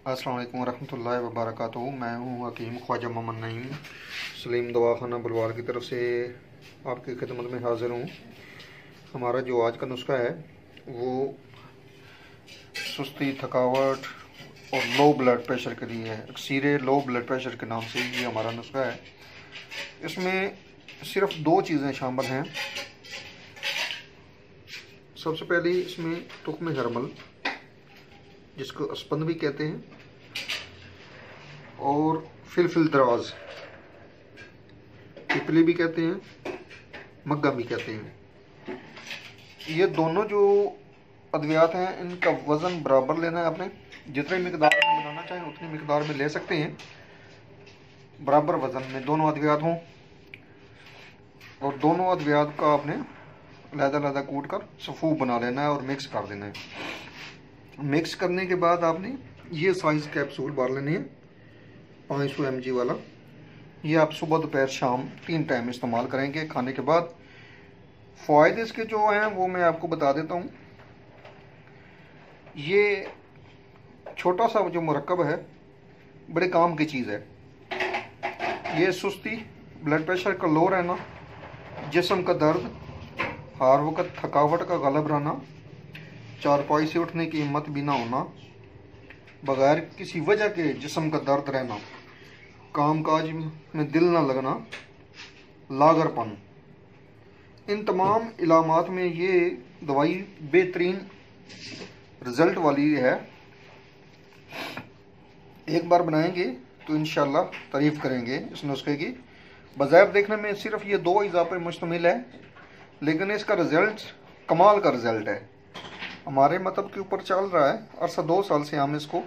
अस्सलाम वालेकुम रहमतुल्लाहि व बरकातहू। मैं हूँ हकीम ख्वाजा मोहम्मद नईम सलीम दवाखाना बुलवार की तरफ से आपकी खिदमत में हाज़िर हूँ। हमारा जो आज का नुस्खा है वो सुस्ती, थकावट और लो ब्लड प्रेशर के लिए है। अक्सीर लो ब्लड प्रेशर के नाम से ये हमारा नुस्खा है। इसमें सिर्फ दो चीज़ें शामिल हैं। सबसे पहले इसमें तुख्म हरमल, जिसको अस्पंद भी कहते हैं, और फिलफिल दराज, पिपली भी कहते हैं, मग्गा भी कहते हैं। ये दोनों जो अद्वियात हैं इनका वज़न बराबर लेना है आपने। जितनी मिकदार में बनाना चाहें उतनी मिकदार में ले सकते हैं। बराबर वज़न में दोनों अद्वियात हों और दोनों अद्वियात का आपने लहदा कूट कर सफ़ूफ बना लेना है और मिक्स कर देना है। मिक्स करने के बाद आपने ये साइज़ कैप्सूल बार लेने हैं 500 mg वाला। ये आप सुबह दोपहर शाम 3 टाइम इस्तेमाल करेंगे खाने के बाद। फ़ायदे इसके जो हैं वो मैं आपको बता देता हूँ। ये छोटा सा जो मरकब है बड़े काम की चीज़ है। ये सुस्ती, ब्लड प्रेशर का लो रहना, जिस्म का दर्द, हर वक्त थकावट का गलब रहना, चारपाई से उठने की हिम्मत भी ना होना, बगैर किसी वजह के जिस्म का दर्द रहना, कामकाज में दिल ना लगना, लागरपन, इन तमाम इलामात में ये दवाई बेहतरीन रिज़ल्ट वाली है। एक बार बनाएंगे तो इंशाल्लाह तारीफ़ करेंगे इस नुस्खे की। बज़ाहिर देखने में सिर्फ ये 2 अज़ा पर मुश्तमिल है, लेकिन इसका रिज़ल्ट कमाल का रिज़ल्ट है। हमारे मतलब के ऊपर चल रहा है अरसा 2 साल से हम इसको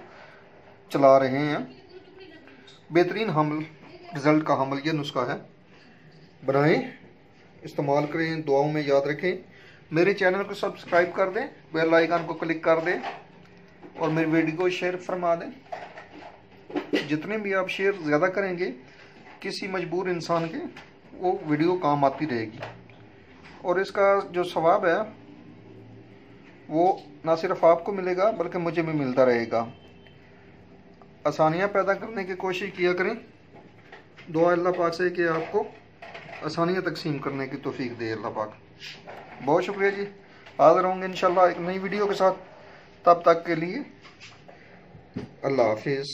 चला रहे हैं। बेहतरीन हमल, रिज़ल्ट का हमल ये नुस्खा है। बनाएं, इस्तेमाल करें, दुआओं में याद रखें। मेरे चैनल को सब्सक्राइब कर दें, बेल आइकन को क्लिक कर दें और मेरी वीडियो को शेयर फरमा दें। जितने भी आप शेयर ज़्यादा करेंगे किसी मजबूर इंसान के वो वीडियो काम आती रहेगी और इसका जो सवाब है वो ना सिर्फ आपको मिलेगा बल्कि मुझे भी मिलता रहेगा। आसानियाँ पैदा करने की कोशिश किया करें। दुआ अल्लाह पाक से कि आपको आसानियाँ तकसीम करने की तौफीक दे अल्लाह पाक। बहुत शुक्रिया जी। हाज़िर होंगे इंशाल्लाह एक नई वीडियो के साथ। तब तक के लिए अल्लाह हाफिज़।